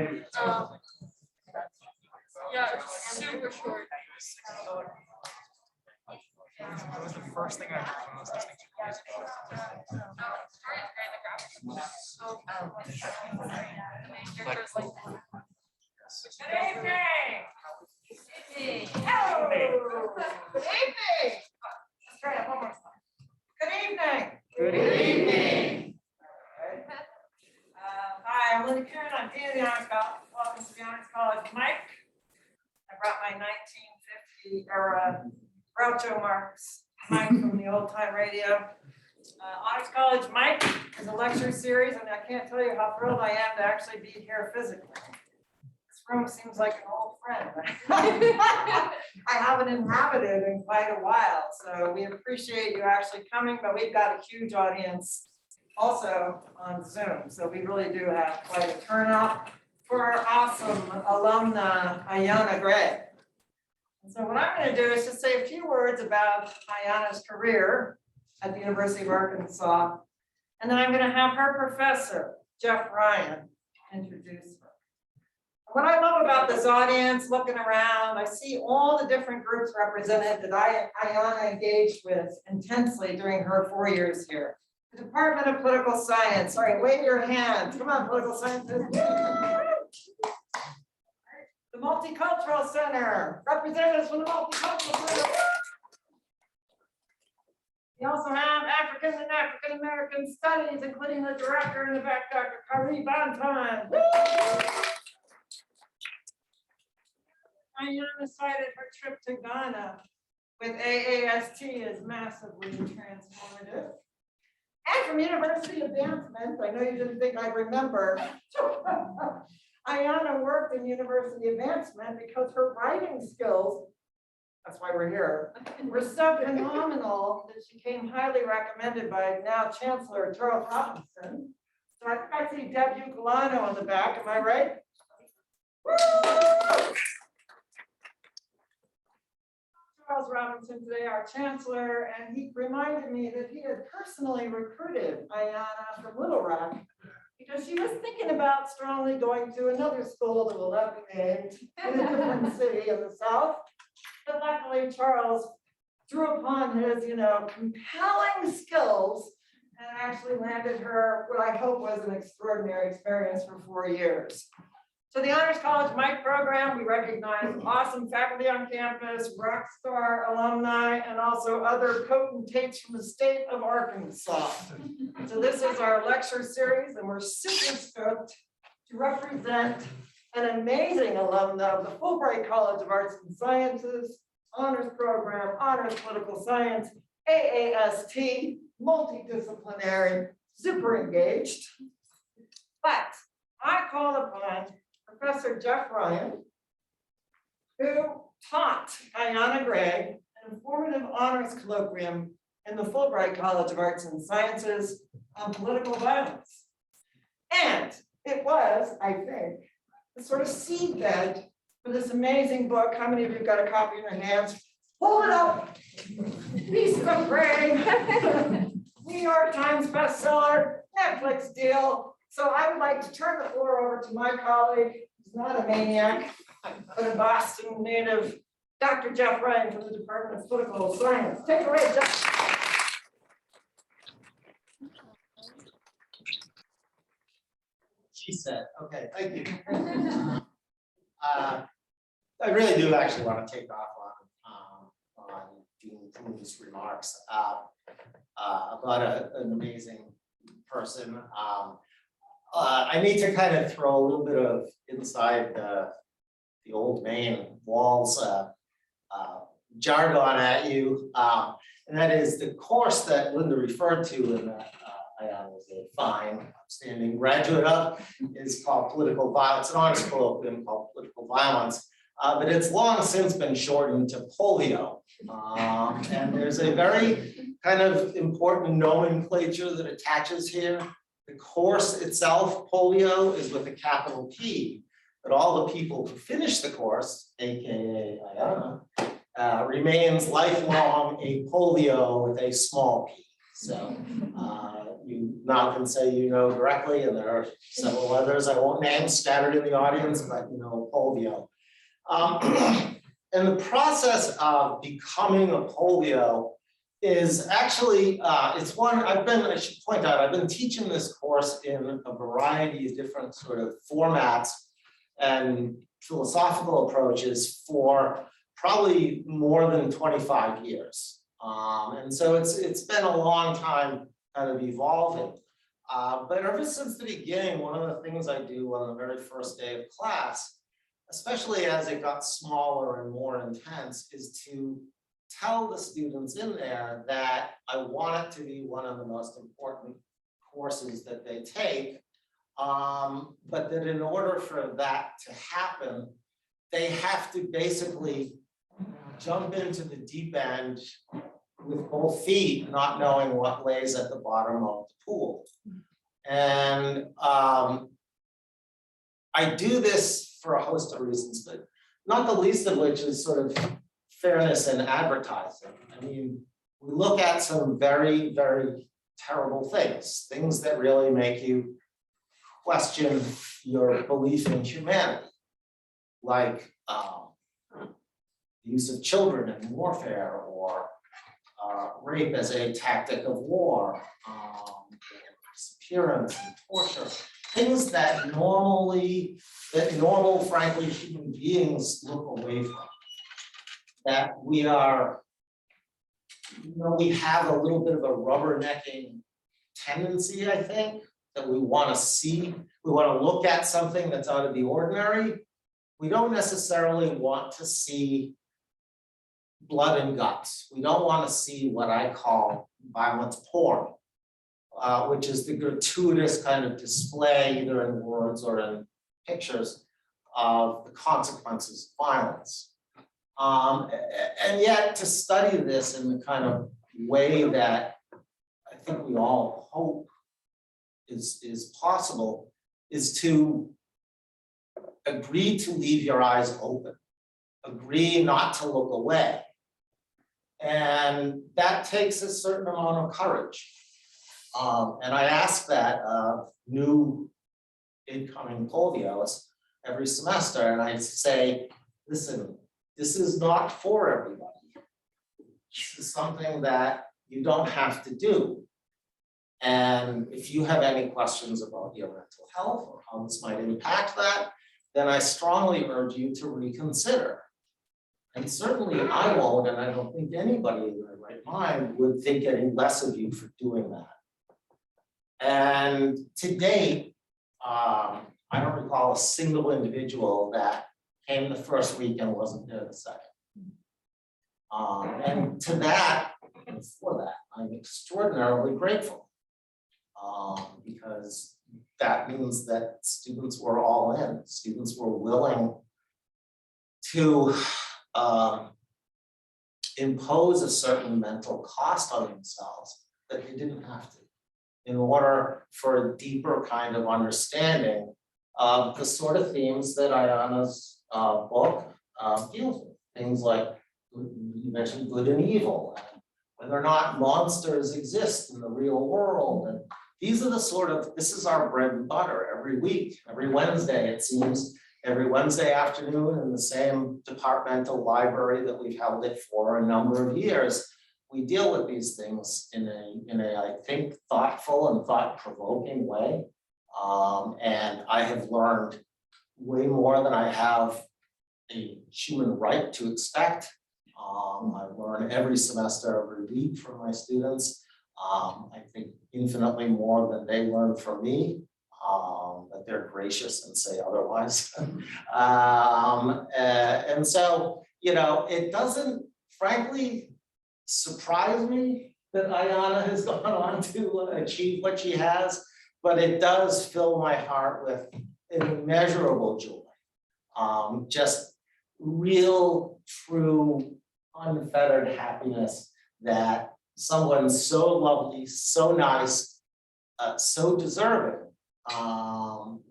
Yeah, it's super short. That was the first thing I heard when I was listening to music. Good evening. Hello. Good evening. Let's try it one more time. Good evening. Good evening. Hi, I'm Linda Karen. I'm Dean of the Honors College. Welcome to the Honors College Mic. I brought my 1950 era Groucho Marx mic from the old time radio. Honors College Mic is a lecture series, and I can't tell you how thrilled I am to actually be here physically. This room seems like an old friend. I haven't inhabited in quite a while, so we appreciate you actually coming, but we've got a huge audience also on Zoom, so we really do have quite a turnout for our awesome alumna, Ayana Gray. And so what I'm going to do is just say a few words about Ayana's career at the University of Arkansas, and then I'm going to have her professor, Jeff Ryan, introduce her. What I love about this audience, looking around, I see all the different groups represented that Ayana engaged with intensely during her 4 years here. The Department of Political Science, sorry, wave your hands. Come on, political scientists. The Multicultural Center, representatives from the Multicultural Center. We also have African and African American Studies, including the director in the back, Dr. Kari Bantan. Ayana decided her trip to Ghana with AAST is massively transformative. And from University Advancement, I know you didn't think I'd remember. Ayana worked in University Advancement because her writing skills, that's why we're here, were so phenomenal that she came highly recommended by now Chancellor Charles Robinson. So I think I see Deb Ucolano in the back, am I right? Woo! Charles Robinson today, our chancellor, and he reminded me that he had personally recruited Ayana from Little Rock because she was thinking about strongly going to another school that will not be named in a different city in the South. But luckily, Charles drew upon his, compelling skills and actually landed her what I hope was an extraordinary experience for 4 years. So the Honors College Mic program, we recognize awesome faculty on campus, rock star alumni, and also other potentates from the state of Arkansas. So this is our lecture series, and we're super stoked to represent an amazing alumna of the Fulbright College of Arts and Sciences, honors program, honors political science, AAST, multidisciplinary, super engaged. But I call upon Professor Jeff Ryan, who taught Ayana Gray an informative honors colloquium in the Fulbright College of Arts and Sciences on political violence. And it was, I think, the sort of seedbed for this amazing book. How many of you have got a copy in your hands? Hold it up. Piece of Gray. New York Times bestseller, Netflix deal. So I would like to turn the floor over to my colleague, who's not a maniac, but a Boston native, Dr. Jeff Ryan from the Department of Political Science. Take it away, Jeff. She said, okay, thank you. I really do actually want to take off on Dean Clooney's remarks about an amazing person. I need to kind of throw a little bit of inside the old Maine walls jargon at you, and that is the course that Linda referred to and that I was a fine, outstanding graduate of is called Political Violence, an honors colloquium called Political Violence, but it's long since been shortened to polio, and there's a very kind of important nomenclature that attaches here. The course itself, polio, is with a capital P, but all the people who finish the course, aka Ayana, remains lifelong a polio with a small p. So you now can say you know directly, and there are several others I won't name scattered in the audience, but you know polio. And the process of becoming a polio is actually, it's one I should point out, I've been teaching this course in a variety of different sort of formats and philosophical approaches for probably more than 25 years. And so it's been a long time kind of evolving. But ever since the beginning, one of the things I do on the very first day of class, especially as it got smaller and more intense, is to tell the students in there that I want it to be one of the most important courses that they take, but that in order for that to happen, they have to basically jump into the deep end with both feet, not knowing what lays at the bottom of the pool. And I do this for a host of reasons, but not the least of which is sort of fairness in advertising. I mean, we look at some very, very terrible things that really make you question your belief in humanity, like the use of children in warfare, or rape as a tactic of war, disappearance and torture, things that normal, frankly, human beings look away from. That we are, we have a little bit of a rubbernecking tendency, I think, that we want to see, we want to look at something that's out of the ordinary. We don't necessarily want to see blood and guts. We don't want to see what I call violence porn, which is the gratuitous kind of display, either in words or in pictures, of the consequences of violence. And yet to study this in the kind of way that I think we all hope is possible, is to agree to leave your eyes open, agree not to look away. And that takes a certain amount of courage. And I ask that of new incoming polioists every semester, and I say, listen, this is not for everybody. This is something that you don't have to do. And if you have any questions about your mental health or how this might impact that, then I strongly urge you to reconsider. And certainly I won't, and I don't think anybody in their right mind would think any less of you for doing that. And to date, I don't recall a single individual that came the first week and wasn't there the second. And to that, and for that, I'm extraordinarily grateful, because that means that students were all in. Students were willing to impose a certain mental cost on themselves that they didn't have to, in order for a deeper kind of understanding of the sort of themes that Ayana's book deals with. Things like, you mentioned good and evil, and whether or not monsters exist in the real world. And these are the sort of, this is our bread and butter every week, every Wednesday, it seems, every Wednesday afternoon in the same departmental library that we've held it for a number of years. We deal with these things in a I think, thoughtful and thought-provoking way. And I have learned way more than I have a human right to expect. I learn every semester, every week from my students. I think infinitely more than they learn from me, but they're gracious and say otherwise. And so, it doesn't, frankly, surprise me that Ayana has gone on to achieve what she has, but it does fill my heart with an immeasurable joy. Just real, true, unfettered happiness that someone so lovely, so nice, so deserving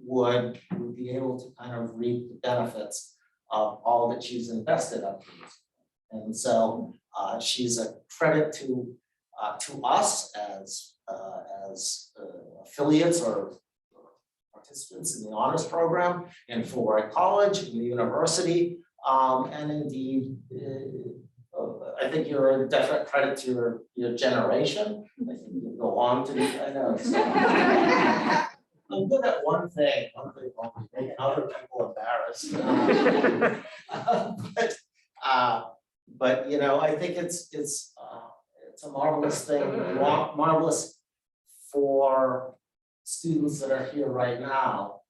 would be able to kind of reap the benefits of all that she's invested up to this point. And so she's a credit to to us as affiliates or participants in the honors program in Fulbright College, in the university, and indeed, I think you're a definite credit to your generation. I think you go on to be, I know. So. I'm good at one thing making other people embarrassed. But you know, I think it's a marvelous thing, marvelous for students that are here right now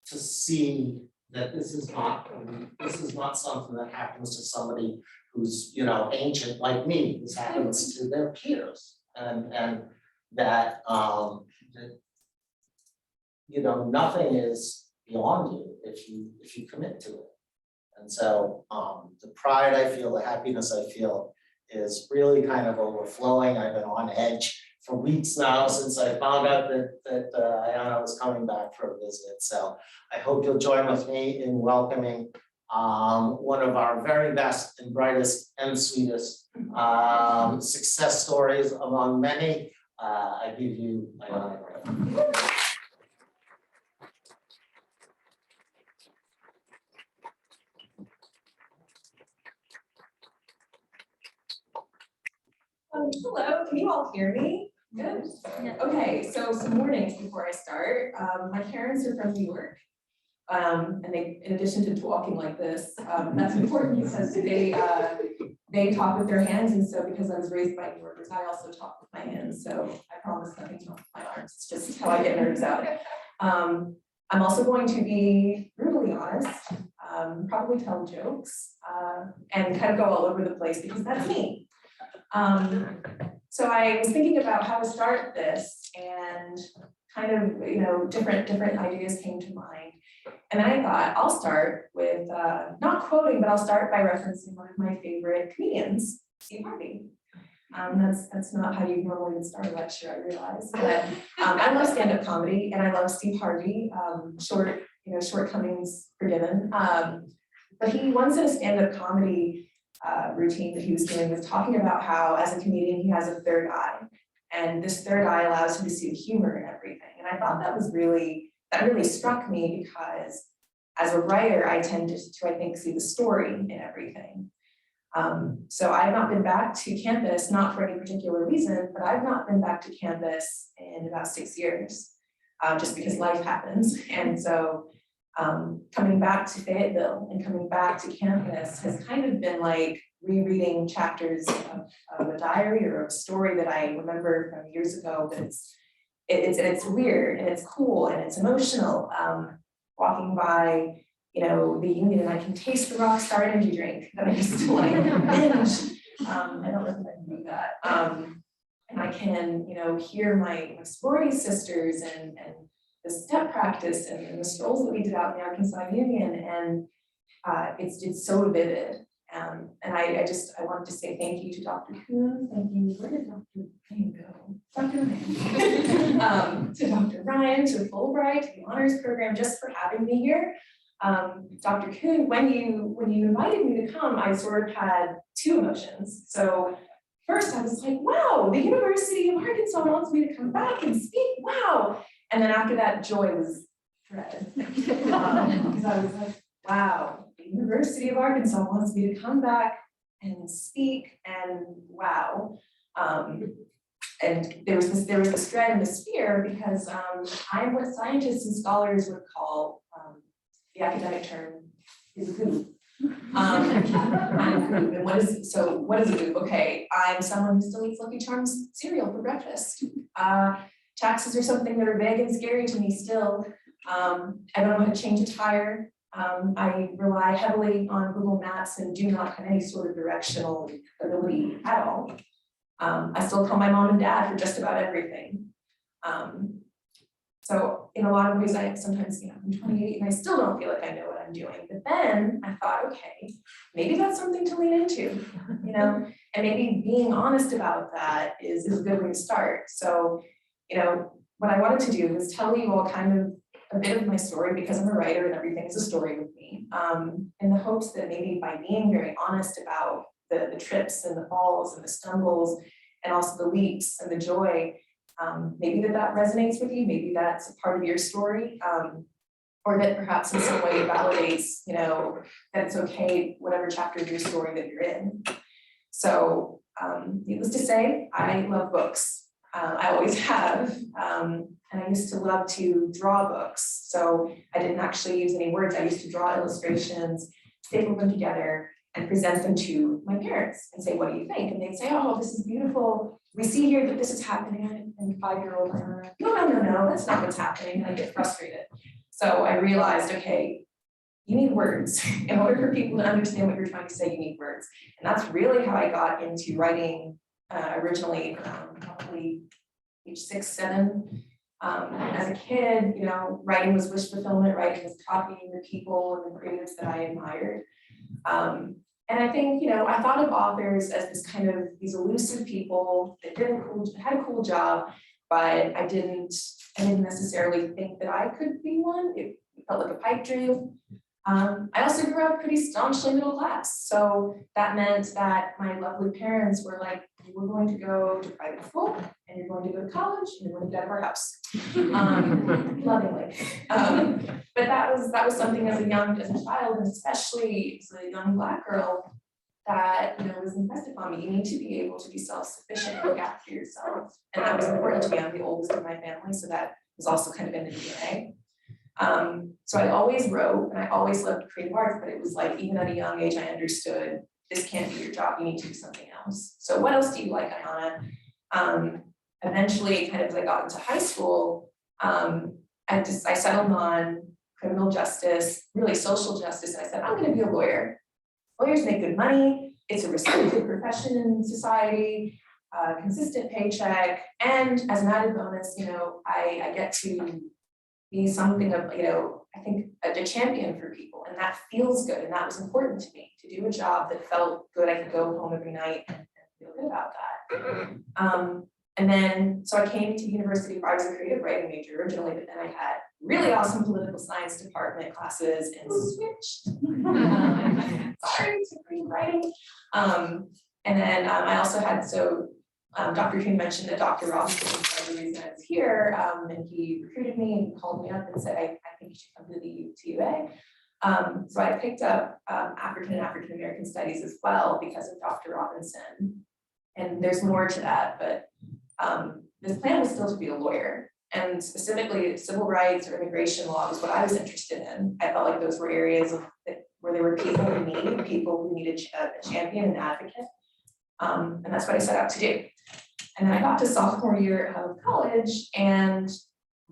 to see that this is not something that happens to somebody who's, you know, ancient like me. This happens to their peers, and that you know, nothing is beyond you if you commit to it. And so the pride I feel, the happiness I feel is really kind of overflowing. I've been on edge for weeks now since I found out that Ayana was coming back for a visit. So I hope you'll join with me in welcoming one of our very best and brightest and sweetest success stories among many. I give you Ayana Gray. Hello, can you all hear me? Good. Yeah. Okay, so some warnings before I start. My parents are from New York. And they, in addition to talking like this, that's important because they talk with their hands, and so because I was raised by New Yorkers, I also talk with my hands. So I promise nothing's wrong with my arms. It's just how I get nerves out. I'm also going to be brutally honest, probably tell jokes, and kind of go all over the place because that's me. So I was thinking about how to start this, and kind of, you know, different ideas came to mind. And then I thought I'll start with, not quoting, but I'll start by referencing one of my favorite comedians, Steve Harvey. That's not how you normally would start a lecture, I realize, but I love stand-up comedy and I love Steve Harvey, shortcomings forgiven. But he once in a stand-up comedy routine that he was doing was talking about how as a comedian he has a third eye, and this third eye allows him to see the humor in everything. And I thought that really struck me because as a writer I tend to I think see the story in everything. So I have not been back to campus, not for any particular reason, but I've not been back to campus in about 6 years, just because life happens. And so coming back to Fayetteville and coming back to campus has kind of been like rereading chapters of a diary or a story that I remember from years ago, but it's weird and it's cool and it's emotional. Walking by, you know, the Union, and I can taste the Rockstar energy drink that I used to like binge. I don't know if I can do that. And I can, you know, hear my sorority sisters and the step practice and the strolls that we did out in the Arkansas Union, and it's so vivid. And I wanted to say thank you to Dr. Kuhn, thank you, where did Dr. Payne go? Dr. Payne. To Dr. Ryan, to Fulbright, to the honors program, just for having me here. Dr. Kuhn, when you invited me to come, I sort of had two emotions. So first I was like, wow, the University of Arkansas wants me to come back and speak, wow. And then after that, joy was dread. Because I was like, wow, the University of Arkansas wants me to come back and speak, and wow. And there was this dread and this fear because I'm what scientists and scholars would call, the academic term is a goof. I'm a goof. And what is a goof? Okay, I'm someone who still eats Lucky Charms cereal for breakfast. Taxes are something that are vague and scary to me still. I don't know how to change a tire. I rely heavily on Google Maps and do not have any sort of directional ability at all. I still call my mom and dad for just about everything. So in a lot of ways, I sometimes, you know, I'm 28 and I still don't feel like I know what I'm doing. But then I thought, okay, maybe that's something to lean into, you know, and maybe being honest about that is a good way to start. So, you know, what I wanted to do was tell you all kind of a bit of my story because I'm a writer and everything is a story with me, in the hopes that maybe by being very honest about the trips and the falls and the stumbles and also the leaps and the joy. Maybe that resonates with you, maybe that's a part of your story, or that perhaps in some way validates, you know, that it's okay, whatever chapter of your story that you're in. So, needless to say, I love books. I always have, and I used to love to draw books. So I didn't actually use any words. I used to draw illustrations, staple them together, and present them to my parents and say, what do you think? And they'd say, oh, this is beautiful. We see here that this is happening. And 5-year-old, I'm like, no, that's not what's happening. And I get frustrated. So I realized, okay, you need words. In order for people to understand what you're trying to say, you need words. And that's really how I got into writing originally, probably age 6, 7. As a kid, you know, writing was wish fulfillment, writing was copying the people and the creatives that I admired. And I think, you know, I thought of authors as this kind of, these elusive people that had a cool job, but I didn't necessarily think that I could be one. It felt like a pipe dream. I also grew up pretty staunchly middle class. So that meant that my lovely parents were like, we're going to go to private school and you're going to go to college and you're going to get out of our house. Lovingly. But that was something as a child, and especially as a young Black girl, that, you know, was impressed upon me. You need to be able to be self-sufficient and look after yourself. And that was important to me. I'm the oldest of my family, so that was also kind of in the DNA. So I always wrote and I always loved creative arts, but it was like, even at a young age, I understood this can't be your job. You need to do something else. So what else do you like, Ayana? Eventually, kind of as I got into high school, I settled on criminal justice, really social justice. And I said, I'm going to be a lawyer. Lawyers make good money. It's a respected profession in society, consistent paycheck. And as an added bonus, you know, I get to be something of, you know, I think a champion for people, and that feels good. And that was important to me, to do a job that felt good. I could go home every night and feel good about that. And then, so I came to university where I was a creative writing major originally, but then I had really awesome political science department classes and switched. Sorry to creative writing. And then I also had, Dr. Kuhn mentioned that Dr. Robinson was the reason I was here, and he recruited me and called me up and said, I think you should come to the UA. So I picked up African and African American studies as well because of Dr. Robinson. And there's more to that, but this plan was still to be a lawyer, and specifically civil rights or immigration law was what I was interested in. I felt like those were areas where there were people who needed a champion and advocate. And that's what I set out to do. And then I got to sophomore year of college and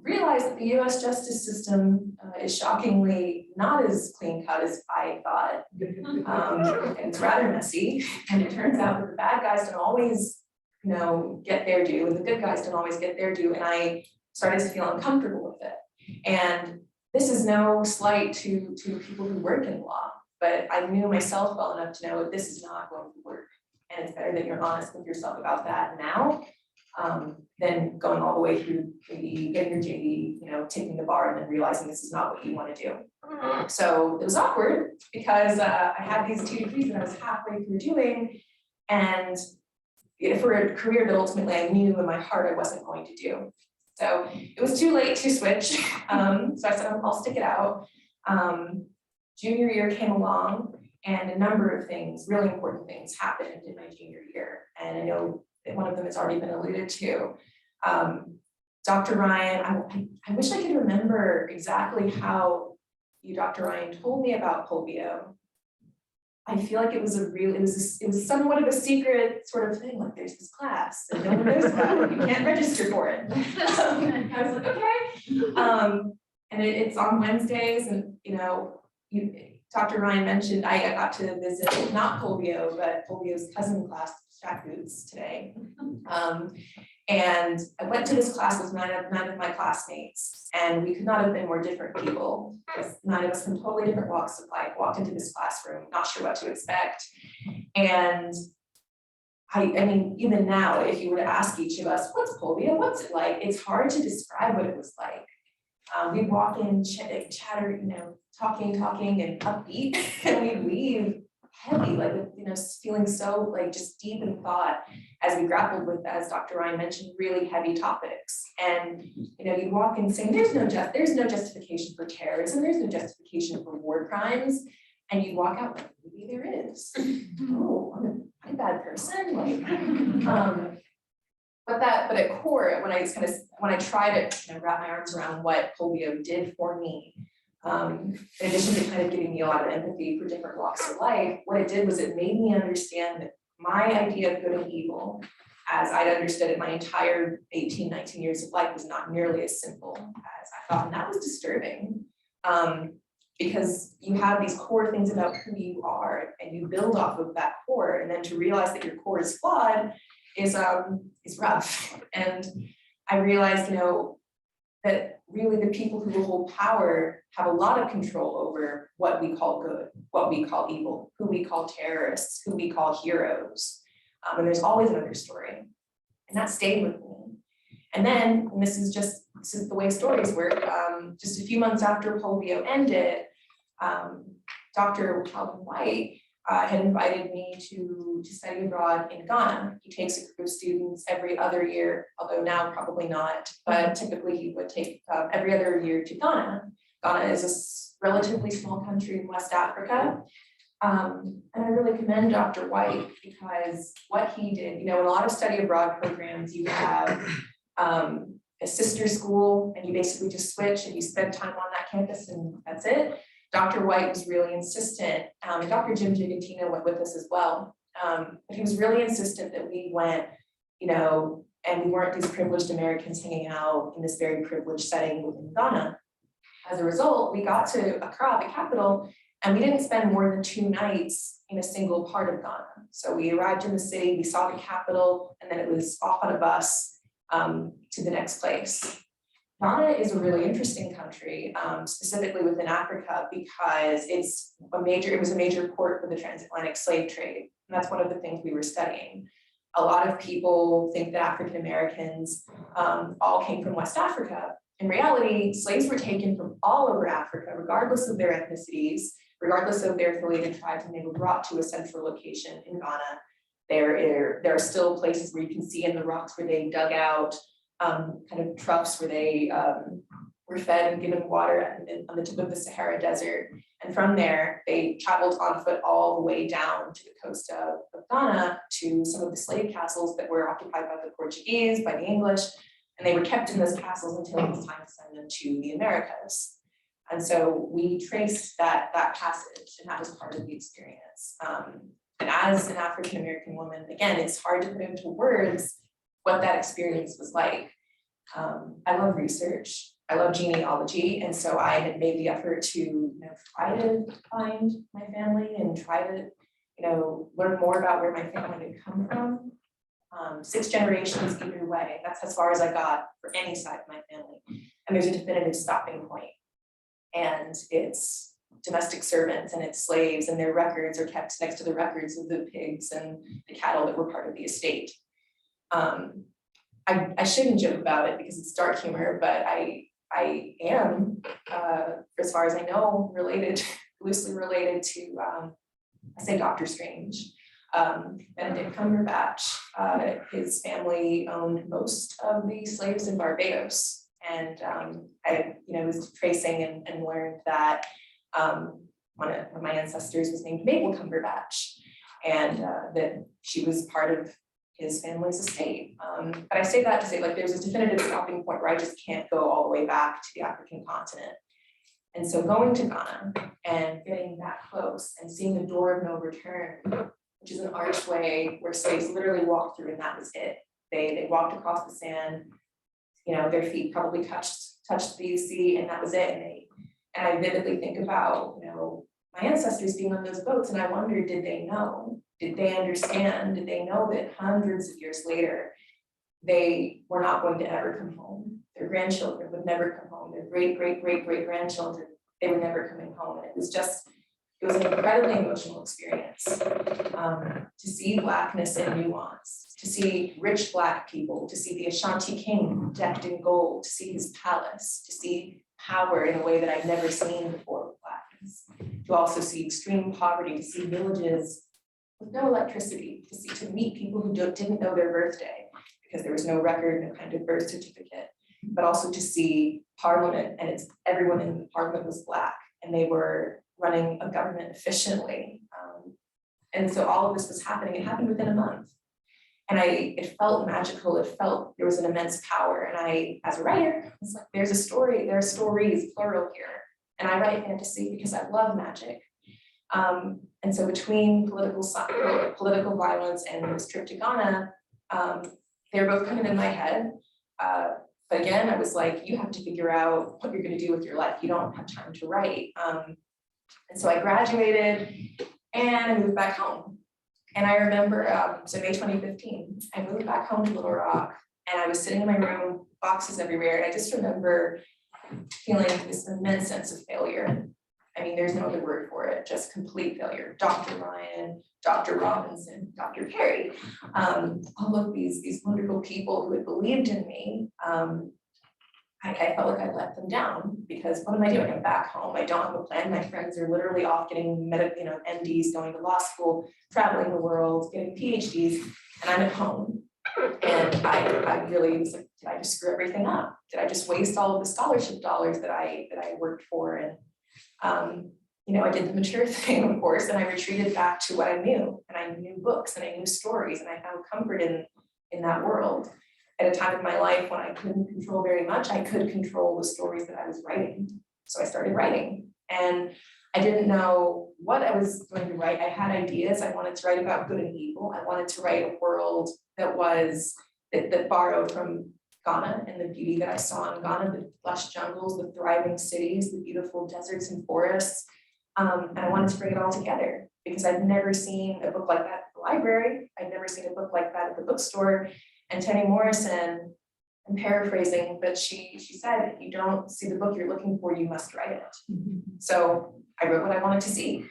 realized that the US justice system is shockingly not as clean cut as I thought. And it's rather messy. And it turns out that the bad guys don't always, you know, get their due, and the good guys don't always get their due. And I started to feel uncomfortable with it. And this is no slight to people who work in law, but I knew myself well enough to know that this is not going to work. And it's better that you're honest with yourself about that now, than going all the way through getting your JD, you know, taking the bar and then realizing this is not what you want to do. So it was awkward because I had these 2 degrees that I was halfway through doing, and for a career that ultimately I knew in my heart I wasn't going to do. So it was too late to switch. So I said, I'll stick it out. Junior year came along, and a number of things, really important things, happened in my junior year. And I know that one of them has already been alluded to. Dr. Ryan, I wish I could remember exactly how you, Dr. Ryan, told me about polio. I feel like it was it was somewhat of a secret sort of thing, like there's this class and no one knows about it, you can't register for it. I was like, okay. And it's on Wednesdays, and you know, Dr. Ryan mentioned I got to visit not polio, but polio's cousin class, Jack Boots, today. And I went to this class with nine of my classmates, and we could not have been more different people, because 9 of us from totally different walks of life walked into this classroom, not sure what to expect. And I mean, even now, if you were to ask each of us, what's polio, what's it like? It's hard to describe what it was like. We'd walk in, chatter, you know, talking and upbeat, and we'd leave heavy, like, you know, feeling so like just deep in thought as we grappled with, as Dr. Ryan mentioned, really heavy topics. And, you know, you'd walk in saying, there's no justification for terrorism, there's no justification for war crimes. And you'd walk out like, maybe there is. Oh, I'm a bad person, like, but at core, when I try to, you know, wrap my arms around what polio did for me, in addition to kind of giving me a lot of empathy for different walks of life, what it did was it made me understand that my idea of good and evil, as I'd understood it my entire 18, 19 years of life, was not nearly as simple as I thought, and that was disturbing. Because you have these core things about who you are, and you build off of that core, and then to realize that your core is flawed is rough. And I realized, you know, that really the people who hold power have a lot of control over what we call good, what we call evil, who we call terrorists, who we call heroes. And there's always another story. And that stayed with me. And then, and this is the way stories work, just a few months after polio ended, Dr. White had invited me to study abroad in Ghana. He takes a group of students every other year, although now probably not, but typically he would take every other year to Ghana. Ghana is a relatively small country in West Africa. And I really commend Dr. White because what he did, you know, in a lot of study abroad programs, you have a sister school and you basically just switch and you spend time on that campus and that's it. Dr. White was really insistent, and Dr. Jim Gigantino went with us as well. But he was really insistent that we went, you know, and we weren't these privileged Americans hanging out in this very privileged setting within Ghana. As a result, we got to Accra, the capital, and we didn't spend more than 2 nights in a single part of Ghana. So we arrived in the city, we saw the capital, and then it was off on a bus to the next place. Ghana is a really interesting country, specifically within Africa, because it was a major port for the transatlantic slave trade. And that's one of the things we were studying. A lot of people think that African Americans all came from West Africa. In reality, slaves were taken from all over Africa, regardless of their ethnicities, regardless of their affiliated tribes, and they were brought to a central location in Ghana. There are still places where you can see in the rocks where they dug out kind of troughs where they were fed and given water on the tip of the Sahara Desert. And from there, they traveled on foot all the way down to the coast of Ghana to some of the slave castles that were occupied by the Portuguese, by the English, and they were kept in those castles until it was time to send them to the Americas. And so we traced that passage, and that was part of the experience. And as an African-American woman, again, it's hard to put into words what that experience was like. I love research, I love genealogy, and so I had made the effort to try to find my family and try to learn more about where my family had come from. 6 generations either way, that's as far as I got for any side of my family. And there's a definitive stopping point. And it's domestic servants and it's slaves, and their records are kept next to the records of the pigs and the cattle that were part of the estate. I shouldn't joke about it because it's dark humor, but I am, as far as I know, loosely related to, I say Dr. Strange. Benedict Cumberbatch, his family owned most of the slaves in Barbados. And I was tracing and learned that one of my ancestors was named Mabel Cumberbatch, and that she was part of his family's estate. But I say that to say, there's a definitive stopping point where I just can't go all the way back to the African continent. And so going to Ghana and getting that close and seeing the door of no return, which is an archway where slaves literally walked through, and that was it. They walked across the sand, their feet probably touched the sea, and that was it. And I vividly think about, my ancestors being on those boats, and I wonder, did they know? Did they understand? Did they know that hundreds of years later, they were not going to ever come home? Their grandchildren would never come home. Their great-great-great-great-grandchildren, they were never coming home. And it was an incredibly emotional experience to see Blackness and nuance, to see rich Black people, to see the Ashanti king decked in gold, to see his palace, to see power in a way that I'd never seen before with Blackness, to to also see extreme poverty, to see villages with no electricity, to meet people who didn't know their birthday because there was no record, no kind of birth certificate, but also to see parliament, and everyone in the parliament was Black and they were running a government efficiently. And so all of this was happening. It happened within a month. And it felt magical. It felt there was an immense power. And I, as a writer, was like, there are stories, plural here. And I write fantasy because I love magic. And so between political violence and this trip to Ghana, they were both kind of in my head. But again, I was like, you have to figure out what you're going to do with your life. You don't have time to write. And so I graduated and I moved back home. And I remember, so May 2015, I moved back home to Little Rock and I was sitting in my room, boxes everywhere. And I just remember feeling this immense sense of failure. I mean, there's no other word for it, just complete failure. Dr. Ryan, Dr. Robinson, Dr. Perry, all of these wonderful people who had believed in me. I felt like I let them down because what am I doing? I'm back home. I don't have a plan. My friends are literally off getting MDs, going to law school, traveling the world, getting PhDs, and I'm at home. And I really was like, did I just screw everything up? Did I just waste all of the scholarship dollars that I worked for? And I did the mature thing, of course, and I retreated back to what I knew. And I knew books and I knew stories, and I found comfort in that world. At a time in my life when I couldn't control very much, I could control the stories that I was writing. So I started writing, and I didn't know what I was going to write. I had ideas. I wanted to write about good and evil. I wanted to write a world that borrowed from Ghana and the beauty that I saw in Ghana, the lush jungles, the thriving cities, the beautiful deserts and forests. And I wanted to bring it all together because I'd never seen a book like that at the library. I'd never seen a book like that at the bookstore. And Toni Morrison, I'm paraphrasing, but she said, if you don't see the book you're looking for, you must write it. So I wrote what I wanted to see.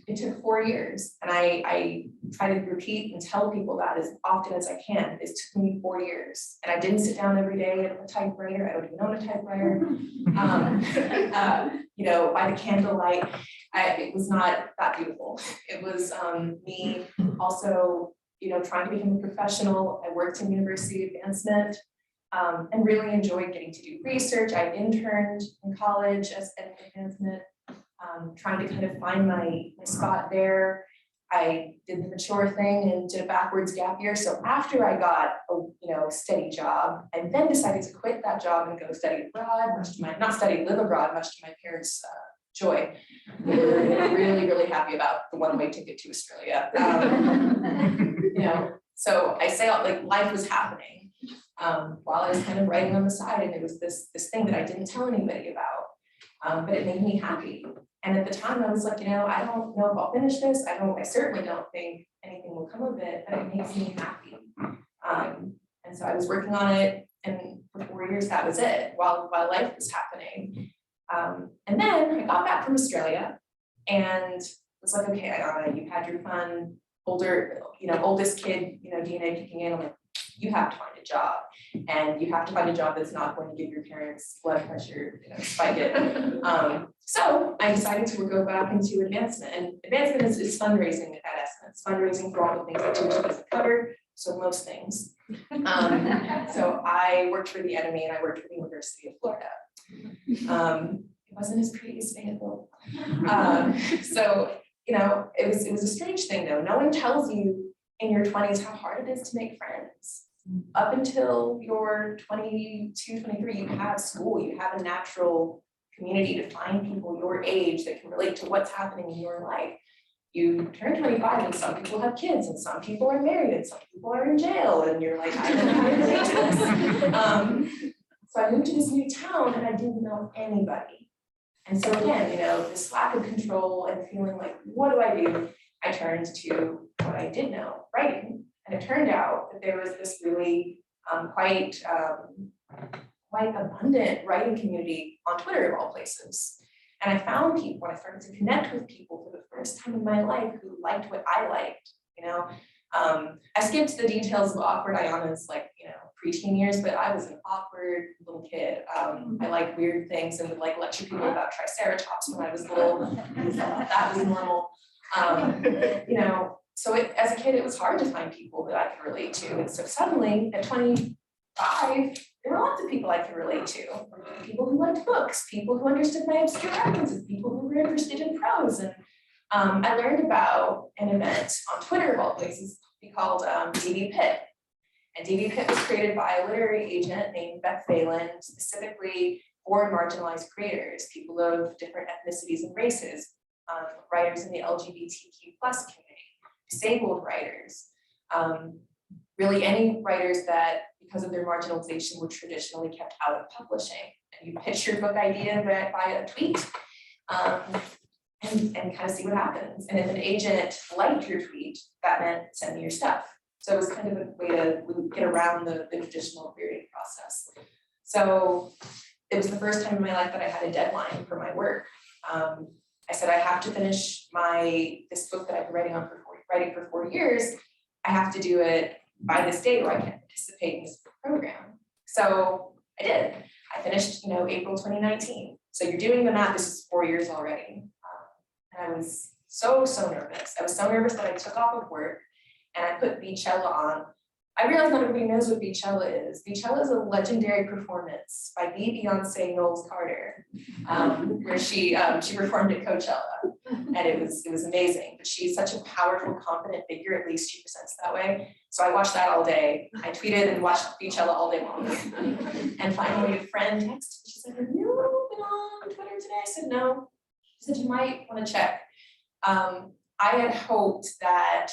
It took 4 years, and I try to repeat and tell people that as often as I can. It took me 4 years, and I didn't sit down every day at a typewriter. I don't even own a typewriter. By the candlelight, it was not that beautiful. It was me also, trying to become a professional. I worked in university advancement and really enjoyed getting to do research. I interned in college as an advancement, trying to kind of find my spot there. I did the mature thing and did a backwards gap year. So after I got a steady job, I then decided to quit that job and go study abroad, live abroad, much to my parents' joy. We were really, really happy about the one-way ticket to Australia. So I say life was happening while I was kind of writing on the side, and it was this thing that I didn't tell anybody about, but it made me happy. And at the time I was like, I don't know if I'll finish this. I certainly don't think anything will come of it, but it makes me happy. And so I was working on it, and for 4 years that was it while life was happening. And then I got back from Australia and was like, okay, Ayana, you've had your fun, oldest kid, DNA kicking in. I'm like, you have to find a job, and you have to find a job that's not going to give your parents blood pressure, spike it. So I decided to go back into advancement, and advancement is fundraising at Essence, fundraising for all the things that tuition doesn't cover. So most things. So I worked for the Enemy, and I worked for the University of Florida. It wasn't as pretty as Fayetteville. So it was a strange thing though. No one tells you in your 20s how hard it is to make friends. Up until you're 22, 23, you have school, you have a natural community to find people your age that can relate to what's happening in your life. You turn 25 and some people have kids and some people are married and some people are in jail, and you're like, I don't know how to relate to this. So I moved to this new town and I didn't know anybody. And so again, this lack of control and feeling like, what do I do? I turned to what I did know, writing. And it turned out that there was this really quite abundant writing community on Twitter of all places. And I found people, and I started to connect with people for the first time in my life who liked what I liked, I skipped the details of awkward Ayana's preteen years, but I was an awkward little kid. I liked weird things and would like lecture people about triceratops when I was little. That was normal. You know, so as a kid, it was hard to find people that I could relate to. And so suddenly at 25, there were lots of people I could relate to. People who liked books, people who understood my obscure references, people who were interested in prose. And I learned about an event on Twitter of all places called DB Pit. And DB Pit was created by a literary agent named Beth Phelan, specifically for marginalized creators, people of different ethnicities and races, writers in the LGBTQ+ community, disabled writers, really any writers that, because of their marginalization, were traditionally kept out of publishing. And you pitch your book idea by a tweet, and kind of see what happens. And if an agent liked your tweet, that meant send me your stuff. So it was kind of a way to get around the traditional querying process. So it was the first time in my life that I had a deadline for my work. I said, I have to finish this book that I've been writing for 4 years. I have to do it by this date or I can't participate in this program. So I did. I finished, April 2019. So you're doing the math, this is 4 years already. And I was so nervous. I was so nervous that I took off of work and I put Beachella on. I realize not everybody knows what Beachella is. Beachella is a legendary performance by the Beyonce Knowles Carter, where she performed at Coachella, and it was amazing. But she's such a powerful, confident figure. At least she presents that way. So I watched that all day. I tweeted and watched Beachella all day long. And finally, a friend texted me. She said, "Have you been on Twitter today?" I said, "No." She said, "You might want to check." I had hoped that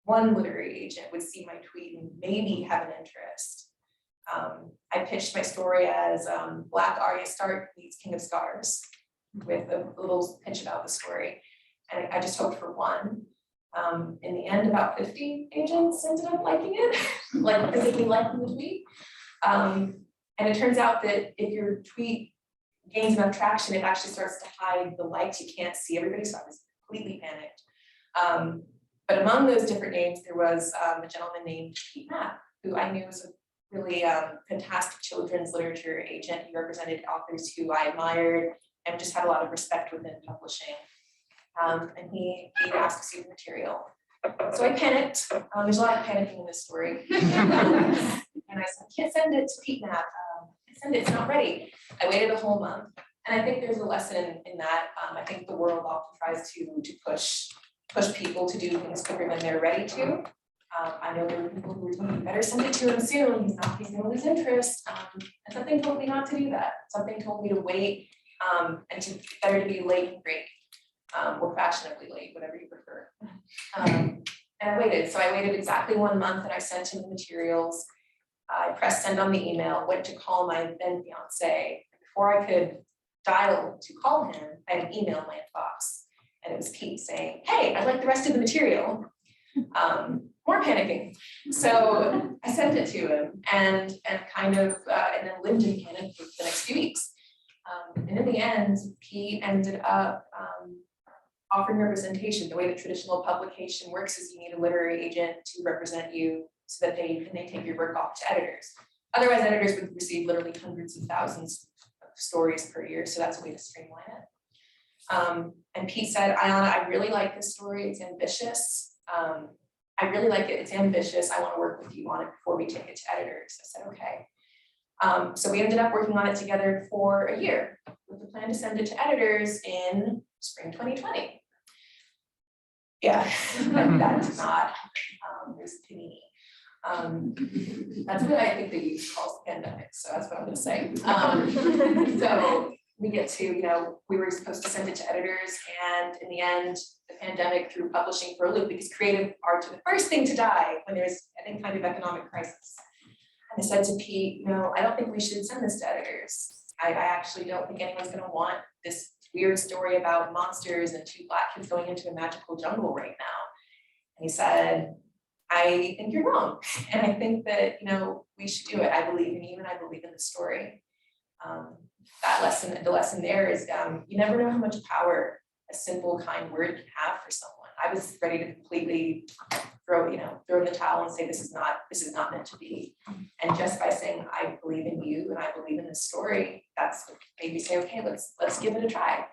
one literary agent would see my tweet and maybe have an interest. I pitched my story as Black Arya Stark meets King of Scars, with a little pitch about the story. And I just hoped for one. In the end, about 50 agents ended up liking it, like physically liking the tweet. And it turns out that if your tweet gains enough traction, it actually starts to hide the likes. You can't see everybody, so I was completely panicked. But among those different names, there was a gentleman named Pete Knapp, who I knew was a really fantastic children's literature agent. He represented authors who I admired and just had a lot of respect within publishing. And he asked to see the material. So I panicked. There's a lot of panicking in this story. And I said, I can't send it to Pete Knapp. It's not ready. I waited a whole month. And I think there's a lesson in that. I think the world often tries to push people to do things quicker than they're ready to. I know there were people who were telling me, better send it to him soon, he's going to lose interest. And something told me not to do that. Something told me to wait, and better to be late and great, or fashionably late, whatever you prefer. And I waited. So I waited exactly 1 month and I sent him the materials. I pressed send on the email, went to call my then fiance. Before I could dial to call him, I had an email in my inbox. And it was Pete saying, "Hey, I'd like the rest of the material." More panicking. So I sent it to him and then lived in Canada for the next few weeks. And in the end, Pete ended up offering representation. The way that traditional publication works is you need a literary agent to represent you so that they take your work off to editors. Otherwise, editors would receive literally hundreds of thousands of stories per year. So that's a way to streamline it. And Pete said, "Ayana, I really like this story. It's ambitious. I really like it. It's ambitious. I want to work with you on it before we take it to editors." I said, "Okay." So we ended up working on it together for a year with the plan to send it to editors in spring 2020. Yeah, that did not. There's a panini. That's what I think the youth calls the pandemic. So that's what I'm going to say. So we get to, we were supposed to send it to editors, and in the end, the pandemic threw publishing for a loop because creative arts are the first thing to die when there's any kind of economic crisis. And I said to Pete, I don't think we should send this to editors. I actually don't think anyone's going to want this weird story about monsters and 2 Black kids going into a magical jungle right now. And he said, "I think you're wrong. And I think that, we should do it. I believe in you and I believe in the story." The lesson there is you never know how much power a simple, kind word can have for someone. I was ready to completely throw in the towel and say, this is not meant to be. And just by saying, I believe in you and I believe in this story, that's what made me say, okay, let's give it a try.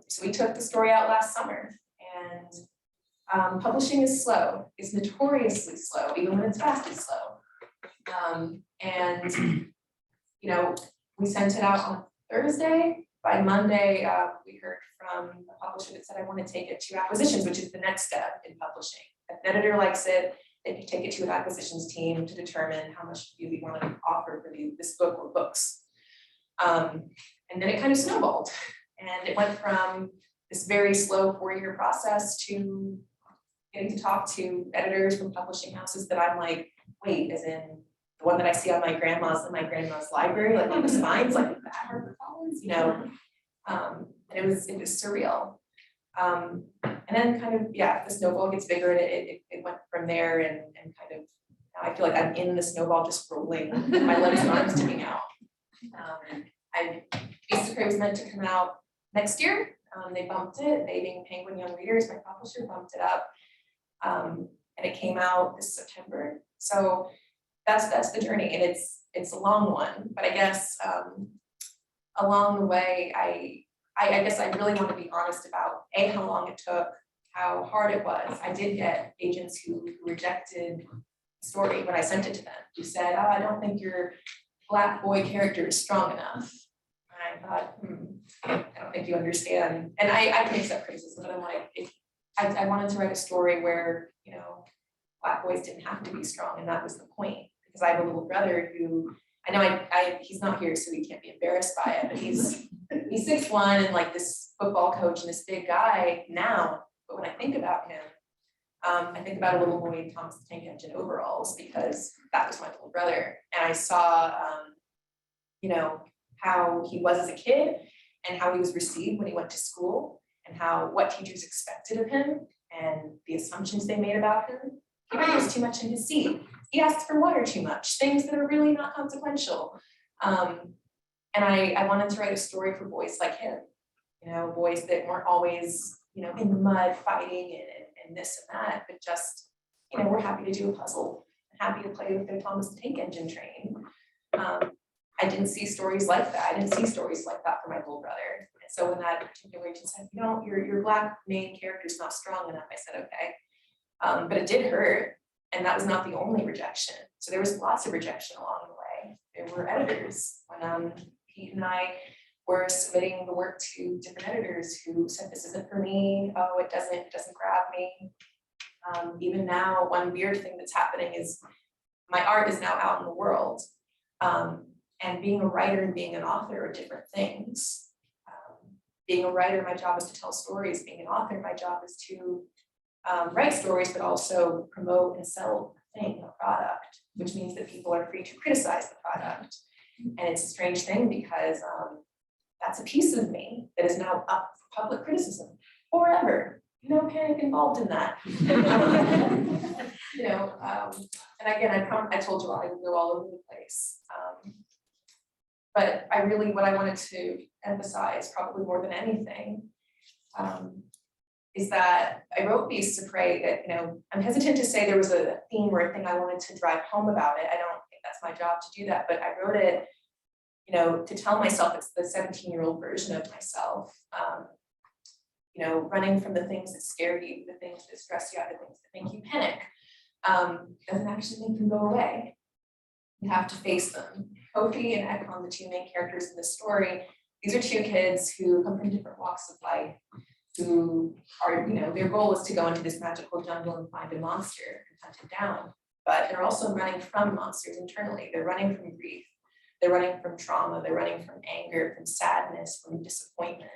So we took the story out last summer, and publishing is slow, it's notoriously slow, even when it's fast, it's slow. And we sent it out on Thursday. By Monday, we heard from a publisher that said, I want to take it to acquisitions, which is the next step in publishing. If an editor likes it, they can take it to an acquisitions team to determine how much we want to offer for this book or books. And then it kind of snowballed. And it went from this very slow 4-year process to getting to talk to editors from publishing houses that I'm like, wait, as in the one that I see on my grandma's library, like on the spines, like the HarperCollins, and it was surreal. And then kind of, the snowball gets bigger, and it went from there, and kind of, now I feel like I'm in the snowball just rolling, my legs and arms sticking out. Beast of Prey was meant to come out next year. They bumped it, they being Penguin Young Readers, my publisher, bumped it up. And it came out this September. So that's the journey, and it's a long one, but I guess along the way, I guess I really want to be honest about how long it took, how hard it was. I did get agents who rejected the story when I sent it to them, who said, oh, I don't think your Black boy character is strong enough. And I thought, I don't think you understand. And I can accept criticism, but I'm like, I wanted to write a story where, Black boys didn't have to be strong, and that was the point. Because I have a little brother who, I know he's not here, so he can't be embarrassed by it, but he's 6'1" and like this football coach and this big guy now. But when I think about him, I think about a little boy in Thomas the Tank Engine overalls, because that was my little brother. And I saw, how he was as a kid and how he was received when he went to school, and what teachers expected of him and the assumptions they made about him. He produced too much in his seat. He asked for water too much, things that are really not consequential. And I wanted to write a story for boys like him, boys that weren't always, in the mud fighting and this and that, but just, we're happy to do a puzzle, happy to play with their Thomas the Tank Engine train. I didn't see stories like that. I didn't see stories like that for my little brother. And so when that particular agent said, your Black main character is not strong enough, I said, okay. But it did hurt. And that was not the only rejection. So there was lots of rejection along the way. There were editors when Pete and I were submitting the work to different editors who said, this isn't for me. Oh, it doesn't grab me. Even now, one weird thing that's happening is my art is now out in the world. And being a writer and being an author are different things. Being a writer, my job is to tell stories. Being an author, my job is to write stories, but also promote and sell a product, which means that people are free to criticize the product. And it's a strange thing because that's a piece of me that is now up for public criticism forever. No panic involved in that. And again, I told you I would go all over the place. But what I wanted to emphasize, probably more than anything, is that I wrote Beasts of Prey. I'm hesitant to say there was a theme or a thing I wanted to drive home about it. I don't think that's my job to do that, but I wrote it, to tell myself it's the 17-year-old version of myself. Running from the things that scare you, the things that stress you out, the things that make you panic, doesn't actually make them go away. You have to face them. Kofi and Ekon, the two main characters in this story, these are two kids who come from different walks of life, who are, their goal is to go into this magical jungle and find a monster and hunt it down. But they're also running from monsters internally. They're running from grief. They're running from trauma. They're running from anger, from sadness, from disappointment.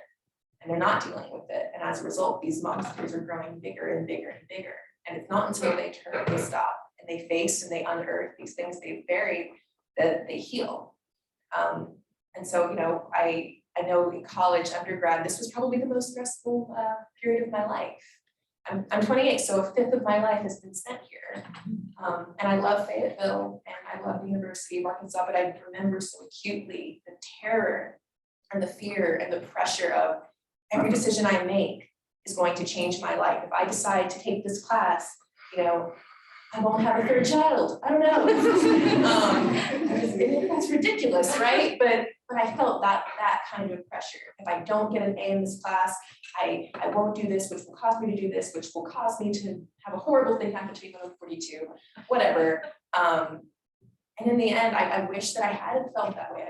And they're not dealing with it. And as a result, these monsters are growing bigger and bigger and bigger. And it's not until they stop and they face and they unearth these things they've buried that they heal. And so, I know in college, undergrad, this was probably the most stressful period of my life. I'm 28, so a fifth of my life has been spent here. And I love Fayetteville and I love the University of Arkansas, but I remember so acutely the terror and the fear and the pressure of every decision I make is going to change my life. If I decide to take this class, you know, I won't have a third child, I don't know. That's ridiculous, right? But I felt that kind of pressure. If I don't get an A in this class, I won't do this, which will cause me to do this, which will cause me to have a horrible thing happen to me when I'm 42, whatever. And in the end, I wish that I hadn't felt that way.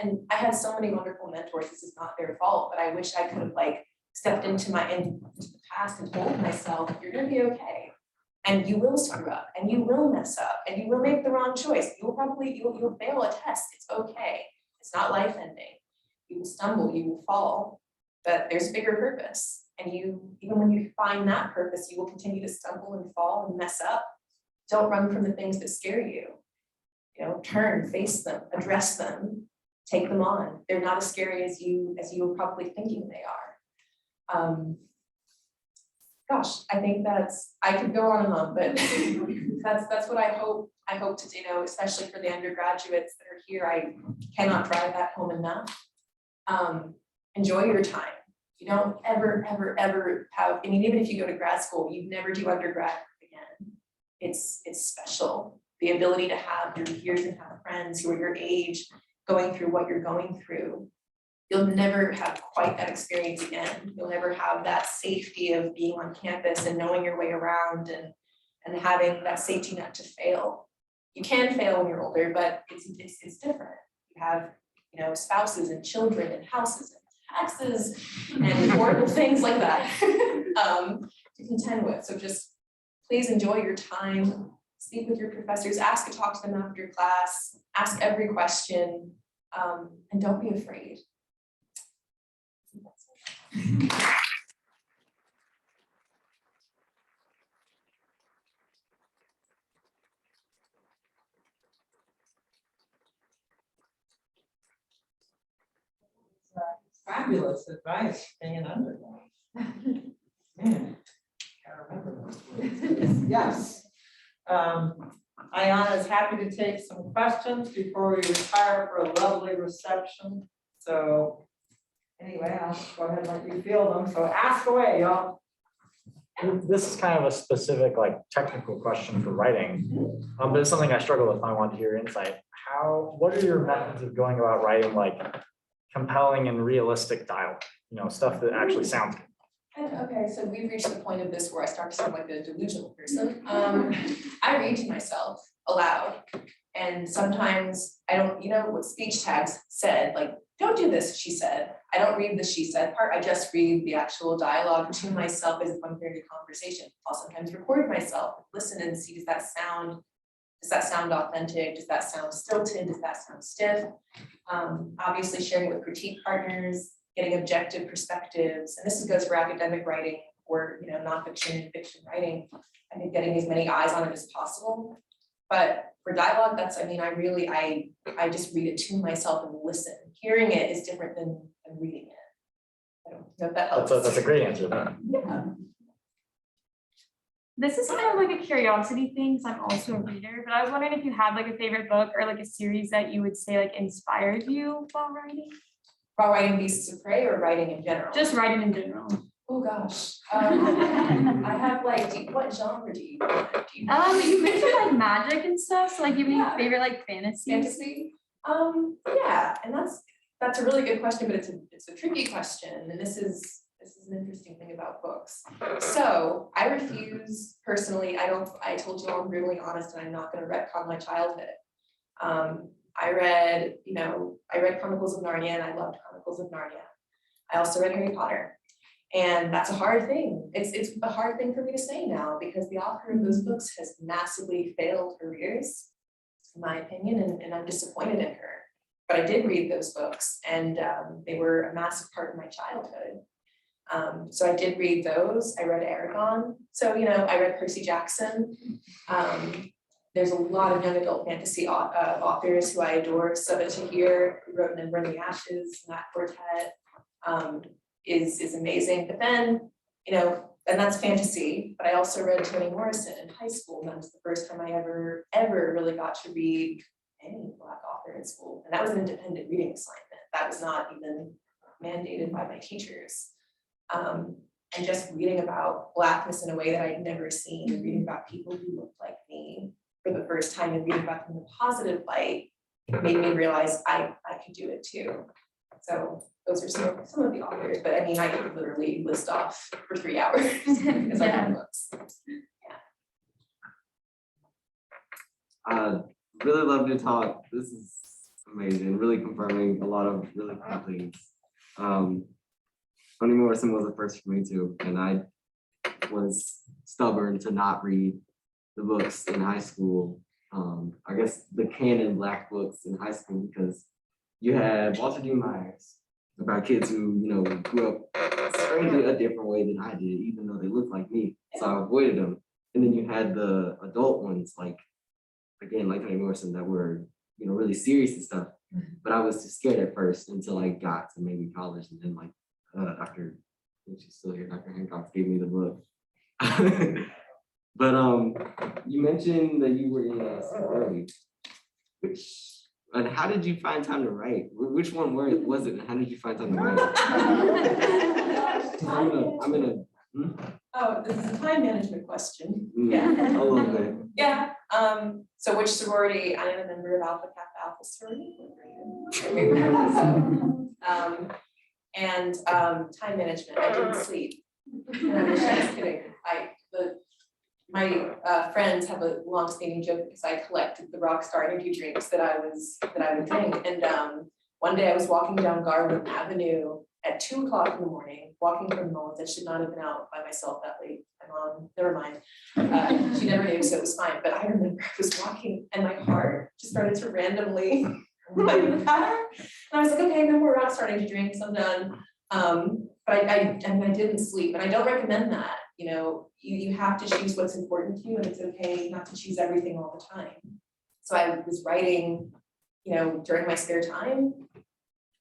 And I had so many wonderful mentors, this is not their fault, but I wish I could have like stepped into the past and told myself, you're gonna be okay. And you will screw up, and you will mess up, and you will make the wrong choice. You'll fail a test, it's okay. It's not life ending. You will stumble, you will fall, but there's a bigger purpose. And even when you find that purpose, you will continue to stumble and fall and mess up. Don't run from the things that scare you. You know, turn, face them, address them, take them on. They're not as scary as you were probably thinking they are. Gosh, I think I could go on and on, but that's what I hope to do, you know, especially for the undergraduates that are here. I cannot drive that home enough. Enjoy your time. You don't ever have, I mean, even if you go to grad school, you never do undergrad again. It's special. The ability to have your peers and have friends who are your age going through what you're going through. You'll never have quite that experience again. You'll never have that safety of being on campus and knowing your way around and having that safety net to fail. You can fail when you're older, but it's different. You have, you know, spouses and children and houses and taxes and horrible things like that to contend with. So just please enjoy your time. Speak with your professors, talk to them after class, ask every question, and don't be afraid. Fabulous advice, being an undergrad. Man, can't remember those. Yes. Ayana is happy to take some questions before we retire for a lovely reception. So anyway, I'll go ahead and let you field them. So ask away, y'all. This is kind of a specific, like, technical question for writing, but it's something I struggle with and I want to hear your insight. What are your methods of going about writing, like, compelling and realistic dialogue, you know, stuff that actually sounds good? Okay, so we've reached the point of this where I start to sound like a delusional person. I read to myself aloud, and sometimes I don't, you know, what speech tags said, like, don't do this, she said. I don't read the she said part, I just read the actual dialogue to myself as if I'm hearing a conversation. I'll sometimes record myself, listen and see, does that sound authentic? Does that sound stilted? Does that sound stiff? Obviously sharing it with critique partners, getting objective perspectives, and this goes for academic writing or, you know, nonfiction and fiction writing. I think getting as many eyes on it as possible. But for dialogue, I just read it to myself and listen. Hearing it is different than reading it. I don't know if that helps. That's a great answer. Yeah. This is kind of like a curiosity thing, because I'm also a reader, but I was wondering if you had like a favorite book or like a series that you would say like inspired you while writing? While writing Beasts of Prey or writing in general? Just writing in general. Oh gosh. I have like, what genre do you You mentioned like magic and stuff, so like you have any favorite like fantasy? Fantasy? Yeah, and that's a really good question, but it's a tricky question, and this is an interesting thing about books. So I refuse personally, I told you I'm brutally honest and I'm not gonna retcon my childhood. I read Chronicles of Narnia and I loved Chronicles of Narnia. I also read Harry Potter. And that's a hard thing. It's a hard thing for me to say now because the author of those books has massively failed careers, in my opinion, and I'm disappointed in her. But I did read those books and they were a massive part of my childhood. So I did read those. I read Aragon. So, you know, I read Percy Jackson. There's a lot of young adult fantasy authors who I adore. Saba Tahir, who wrote Number in the Ashes, and that quartet is amazing. But then, you know, and that's fantasy, but I also read Toni Morrison in high school. And that was the first time I ever really got to read any Black author in school. And that was an independent reading assignment. That was not even mandated by my teachers. and just reading about Blackness in a way that I'd never seen, and reading about people who looked like me for the first time, and reading about them in a positive light made me realize I could do it too. So those are some of the authors, but I mean, I could literally list off for 3 hours because I have books. Really love your talk. This is amazing, really confirming a lot of really cool things. Toni Morrison was the first for me too, and I was stubborn to not read the books in high school. I guess the canon Black books in high school, because you had Walter D. Myers about kids who, you know, grew up strangely a different way than I did, even though they looked like me. So I avoided them. And then you had the adult ones, like, again, like Toni Morrison, that were, you know, really serious and stuff. But I was too scared at first until I got to maybe college, and then like Dr. she's still here, Dr. Hancock gave me the book. But you mentioned that you were in a sorority. And how did you find time to write? Which one was it, and how did you find time to write? I'm in a Oh, this is a time management question. Yeah, a little bit. Yeah. So which sorority? I am a member of Alpha Kappa Alpha sorority. And time management. I didn't sleep. And I'm just kidding. My friends have a long-standing joke because I collected the Rockstar energy drinks that I would drink. And one day I was walking down Garland Avenue at 2 o'clock in the morning, walking from Mullins. I should not have been out by myself that late. My mom, never mind. She never knew, so it was fine. But I remember I was walking and my heart just started to randomly like patter. And I was like, okay, no more Rockstar energy drinks, I'm done. But I didn't sleep, and I don't recommend that. You know, you have to choose what's important to you, and it's okay not to choose everything all the time. So I was writing, you know, during my spare time.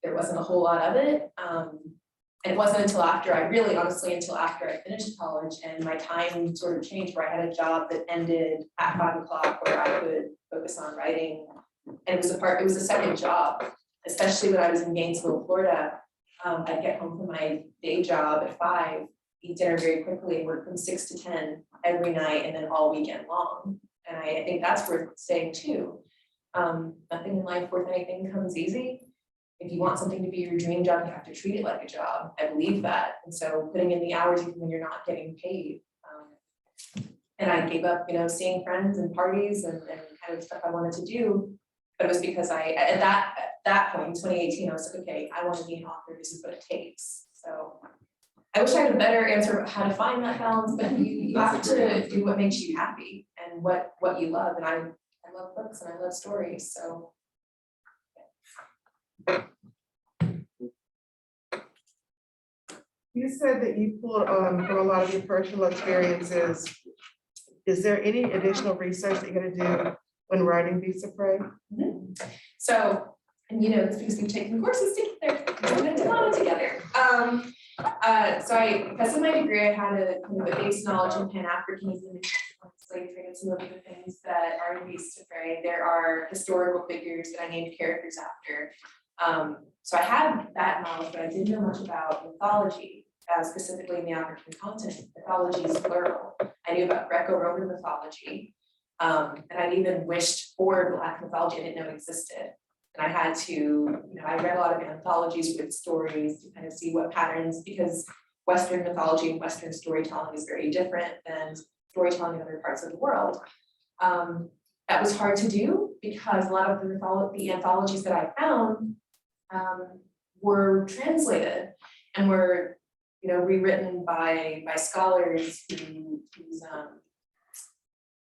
There wasn't a whole lot of it. And it wasn't until after until after I finished college and my time sort of changed, where I had a job that ended at 5 o'clock where I could focus on writing. And it was a second job, especially when I was in Gainesville, Florida. I'd get home from my day job at 5, eat dinner very quickly, and work from 6 to 10 every night and then all weekend long. And I think that's worth saying too. Nothing in life worth anything comes easy. If you want something to be your dream job, you have to treat it like a job. I believe that. And so putting in the hours even when you're not getting paid. And I gave up, you know, seeing friends and parties and kind of stuff I wanted to do. But it was because at that point in 2018, I was like, okay, I want to be an author. This is what it takes. So I wish I had a better answer about how to find that balance, but you have to do what makes you happy and what you love. And I love books and I love stories. So you said that you pulled from a lot of your personal experiences. Is there any additional research that you're gonna do when writing Beasts of Prey? So, and you know, it's because we've taken courses together, we went to Ghana together. So because of my degree, I had a kind of a base knowledge in Pan-Africanism and slave trade and some of the things that are in Beasts of Prey. There are historical figures that I named characters after. So I had that knowledge, but I didn't know much about mythology, specifically in the African continent. Mythology is plural. I knew about Greco-Roman mythology, and I'd even wished for Black mythology I didn't know existed. And I had to, you know, I read a lot of anthologies with stories to kind of see what patterns, because Western mythology and Western storytelling is very different than storytelling in other parts of the world. That was hard to do because a lot of the anthologies that I found were translated and were, you know, rewritten by scholars whose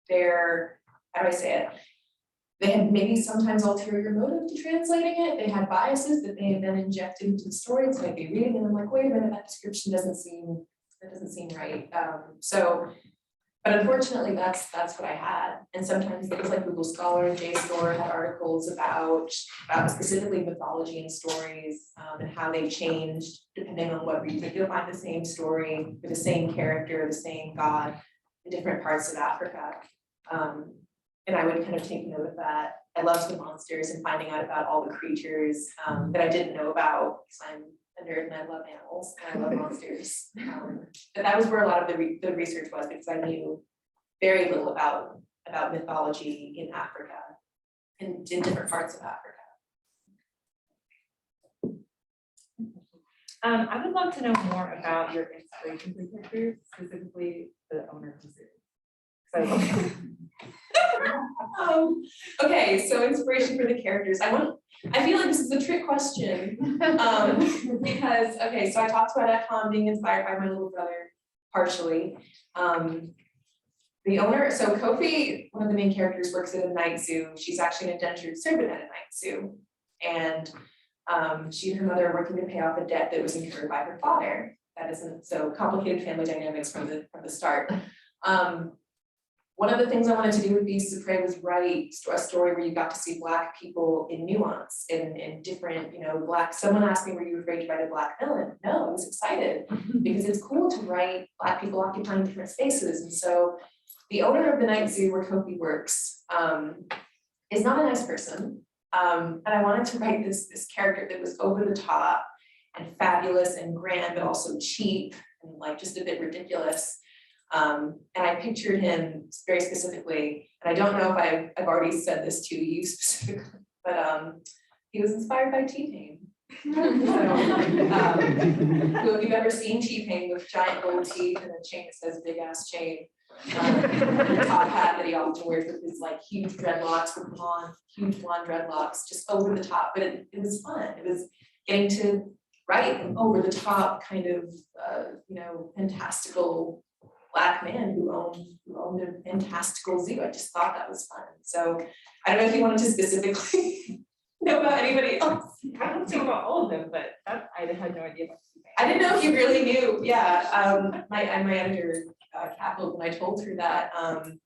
their, how do I say it? They had maybe sometimes ulterior motive to translating it. They had biases that they had then injected into the story. So I'd be reading and I'm like, wait a minute, that description doesn't seem right. But unfortunately, that's what I had. And sometimes things like Google Scholar and JSTOR had articles about specifically mythology and stories and how they changed depending on what region. You'll find the same story with the same character, the same god in different parts of Africa. And I would kind of take note of that. I loved the monsters and finding out about all the creatures that I didn't know about because I'm a nerd and I love animals and I love monsters. But that was where a lot of the research was, because I knew very little about mythology in Africa and in different parts of Africa. I would love to know more about your inspiration for characters, specifically the owner of the series. Okay, so inspiration for the characters. I feel like this is a trick question. Because, okay, so I talked about Ekon being inspired by my little brother, partially. The owner, so Kofi, one of the main characters, works at a night zoo. She's actually an indentured servant at a night zoo. And she and her mother are working to pay off a debt that was incurred by her father. That isn't so complicated family dynamics from the start. One of the things I wanted to do with Beasts of Prey was write a story where you got to see Black people in nuance, in different, Black. Someone asked me, were you afraid to write a Black villain? No, I was excited because it's cool to write Black people occupying different spaces. And so the owner of the night zoo where Kofi works is not a nice person. And I wanted to write this character that was over the top and fabulous and grand, but also cheap and like just a bit ridiculous. And I pictured him very specifically, and I don't know if I've already said this to you specifically, but he was inspired by T-Pain. So, who, if you've ever seen T-Pain with giant gold teeth and a chain that says big ass chain, the top hat that he often wears with his like huge dreadlocks with huge blonde dreadlocks, just over the top, but it was fun. It was getting to write an over the top kind of, fantastical Black man who owned a fantastical zoo. I just thought that was fun. So I don't know if you wanted to specifically know about anybody else. I don't know about all of them, but I had no idea about T-Pain. I didn't know if you really knew. Yeah, my editor, cackled when I told her that. Adia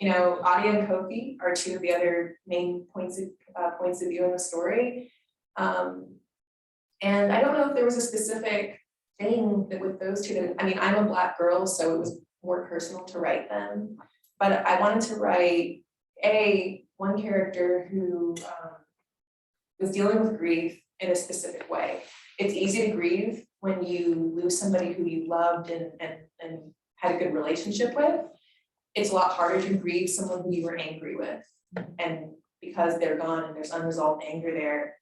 and Kofi are two of the other main points of view in the story. And I don't know if there was a specific thing that with those two, I'm a Black girl, so it was more personal to write them, but I wanted to write one character who was dealing with grief in a specific way. It's easy to grieve when you lose somebody who you loved and had a good relationship with. It's a lot harder to grieve someone who you were angry with, and because they're gone and there's unresolved anger there.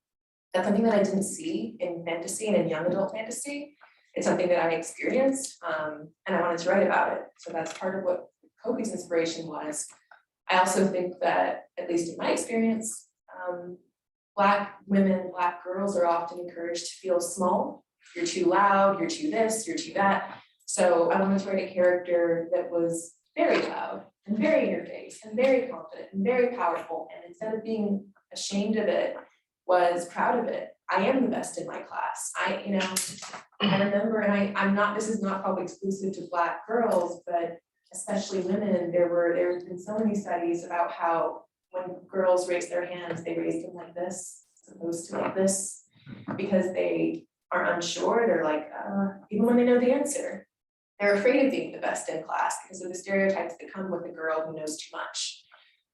That's something that I didn't see in fantasy and in young adult fantasy. It's something that I experienced, and I wanted to write about it. So that's part of what Kofi's inspiration was. I also think that, at least in my experience, Black women, Black girls are often encouraged to feel small. You're too loud, you're too this, you're too that. So I wanted to write a character that was very loud and very in your face and very confident and very powerful. And instead of being ashamed of it, was proud of it. I am the best in my class. I remember, and I'm not, this is not probably exclusive to Black girls, but especially women, there's been so many studies about how when girls raise their hands, they raise them like this, as opposed to like this, because they are unsure. They're like, even when they know the answer, they're afraid of being the best in class because of the stereotypes that come with a girl who knows too much.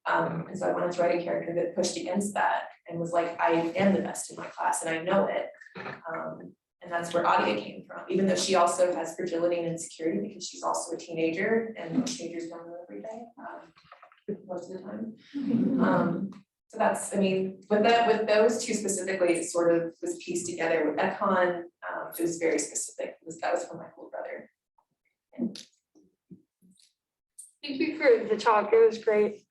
And so I wanted to write a character that pushed against that and was like, I am the best in my class and I know it. And that's where Adia came from, even though she also has fragility and insecurity because she's also a teenager and teenagers don't know every day, most of the time. So that's, with those two specifically, it sort of was pieced together. With Ekon, it was very specific. That was from my little brother. Thank you for the talk. It was great.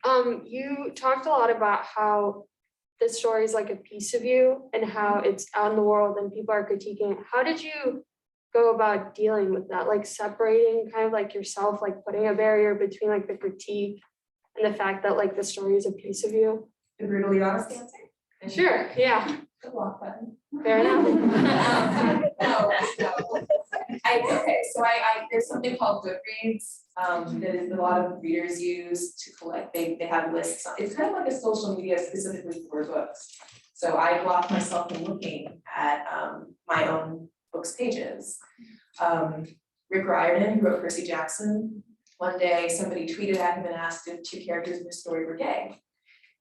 You talked a lot about how the story is like a piece of you and how it's out in the world and people are critiquing it. How did you go about dealing with that? Like separating kind of like yourself, like putting a barrier between like the critique and the fact that like the story is a piece of you? The brutally honest answer? Sure, yeah. The block button. Fair enough. No. Okay, so I there's something called Goodreads that is a lot of readers use to collect. They have lists. It's kind of like a social media specifically for books. So I blocked myself from looking at my own books pages. Rick Riordan, who wrote Percy Jackson, one day somebody tweeted at him and asked if two characters in the story were gay.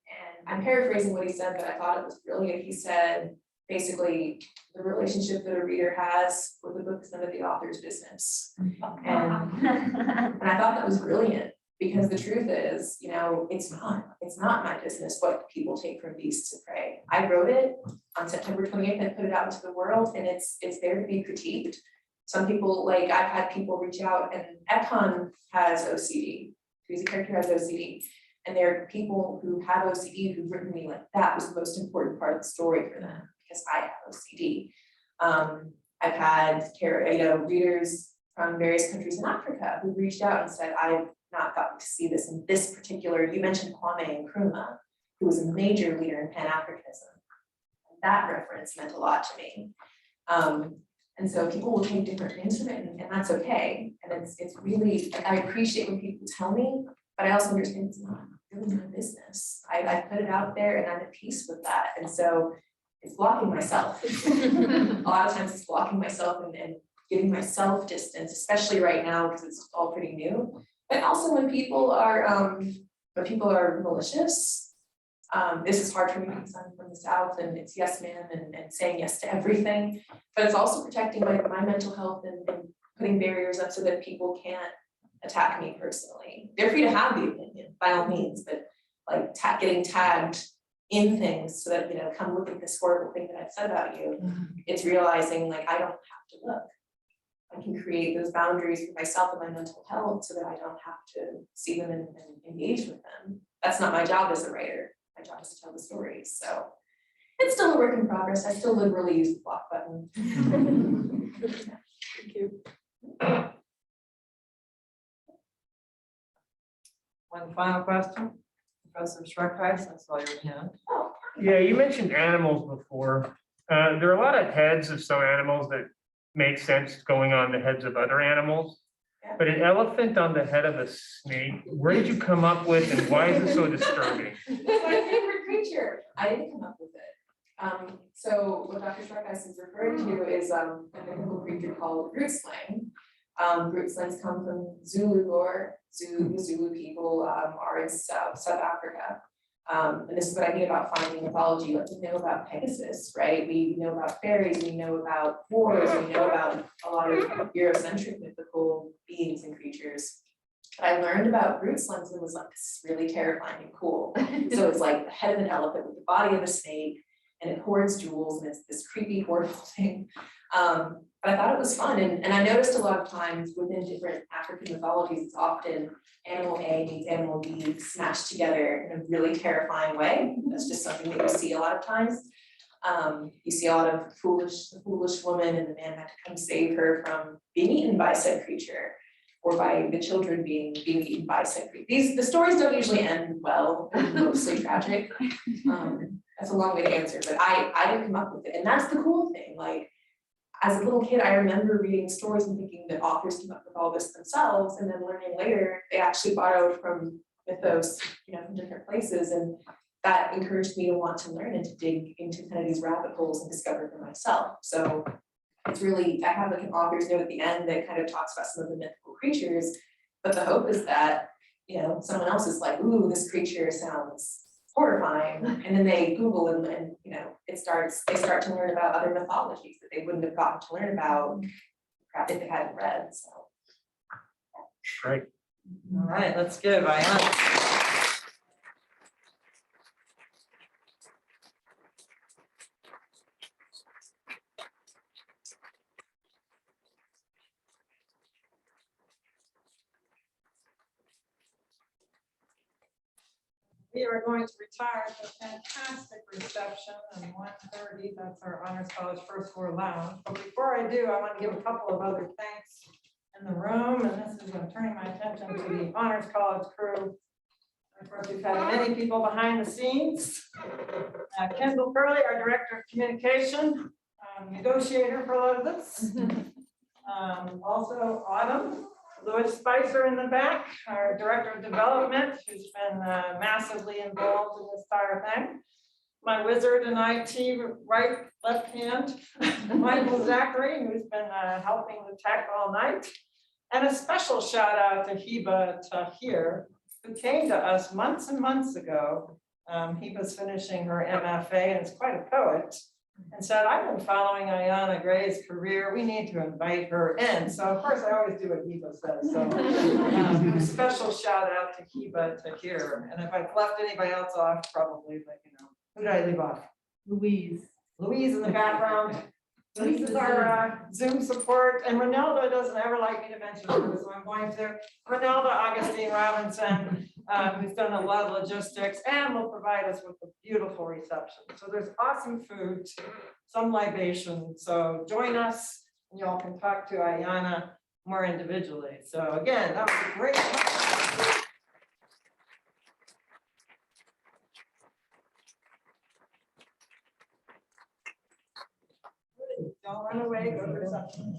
And I'm paraphrasing what he said, but I thought it was brilliant. He said, basically the relationship that a reader has with the book is none of the author's business. And I thought that was brilliant, because the truth is, you know, it's not my business what people take from Beasts of Prey. I wrote it on September 28th and put it out into the world, and it's there to be critiqued. Some people, like, I've had people reach out, and Ekon has OCD. He's a character who has OCD. And there are people who have OCD who've written me like that was the most important part of the story for them, because I have OCD. I've had readers from various countries in Africa who reached out and said, I've not gotten to see this in this particular, you mentioned Kwame Nkrumah, who was a major leader in Pan-Africanism. That reference meant a lot to me. And so people will take different things from it, and that's okay. And it's really, like, I appreciate when people tell me, but I also understand it's not really my business. I put it out there and I'm at peace with that. And so it's blocking myself. A lot of times it's blocking myself and giving myself distance, especially right now because it's all pretty new. But also when people are malicious, this is hard for me because I'm from the South and it's yes ma'am and saying yes to everything. But it's also protecting my mental health and putting barriers up so that people can't attack me personally. They're free to have the opinion by all means, but like getting tagged in things so that, you know, come look at this horrible thing that I've said about you. It's realizing like I don't have to look. I can create those boundaries for myself and my mental health so that I don't have to see them and engage with them. That's not my job as a writer. My job is to tell the stories. So it's still a work in progress. I still liberally use the block button. Thank you. One final question, Professor Schreckheis, I saw your hand. Yeah, you mentioned animals before. There are a lot of heads of some animals that make sense going on the heads of other animals. Yeah. But an elephant on the head of a snake, where did you come up with and why is it so disturbing? It's my favorite creature. I didn't come up with it. So what Dr. Schreckheis is referring to is a mythical creature called root slang. Root slangs come from Zulu lore. The Zulu people are in South Africa. And this is what I mean about finding mythology. Like, we know about Pegasus, right? We know about fairies, we know about wars, we know about a lot of Eurocentric mythical beings and creatures. But I learned about root slangs and was like, this is really terrifying and cool. So it's like the head of an elephant with the body of a snake, and it hoards jewels, and it's this creepy, horrible thing. But I thought it was fun, and I noticed a lot of times within different African mythologies, it's often animal A meets animal B smashed together in a really terrifying way. That's just something that you see a lot of times. You see a lot of the foolish woman, and the man had to come save her from being eaten by said creature, or by the children being eaten by said creature. The stories don't usually end well, mostly tragic. That's a long way to answer, but I didn't come up with it, and that's the cool thing. Like, as a little kid, I remember reading stories and thinking that authors came up with all this themselves, and then learning later they actually borrowed from mythos, you know, from different places, and that encouraged me to want to learn and to dig into kind of these rabbit holes and discover for myself. So it's really, I have like an author's note at the end that kind of talks about some of the mythical creatures, but the hope is that, you know, someone else is like, ooh, this creature sounds horrifying, and then they Google and you know, they start to learn about other mythologies that they wouldn't have gotten to learn about if they hadn't read. So Right. All right, let's give Ayana. We are going to retire to a fantastic reception and 1:30, that's our Honors College First Floor Lounge. But before I do, I want to give a couple of other thanks in the room, and this is, I'm turning my attention to the Honors College crew. Of course, we've had many people behind the scenes. Kendall Curley, our Director of Communication, negotiator for a lot of this. Also Autumn. Louis Spicer in the back, our Director of Development, who's been massively involved in this entire thing. My wizard in IT, right, left hand, Michael Zachary, who's been helping the tech all night. And a special shout out to Hiba Tahir, who came to us months and months ago. Hiba's finishing her MFA and is quite a poet. and said, I've been following Ayana Gray's career. We need to invite her in. So of course, I always do what Kiba says. So special shout out to Kiba to here. And if I've left anybody else off, probably, but you know, who did I leave off? Louise. Louise in the background. Louise is our Zoom support, and Ronaldo doesn't ever like me to mention her, so I'm going to. Ronaldo Augustine Robinson, who's done a lot of logistics and will provide us with a beautiful reception. So there's awesome food, some libation. So join us, and y'all can talk to Ayana more individually. So again, that was a great. Don't run away, go to reception.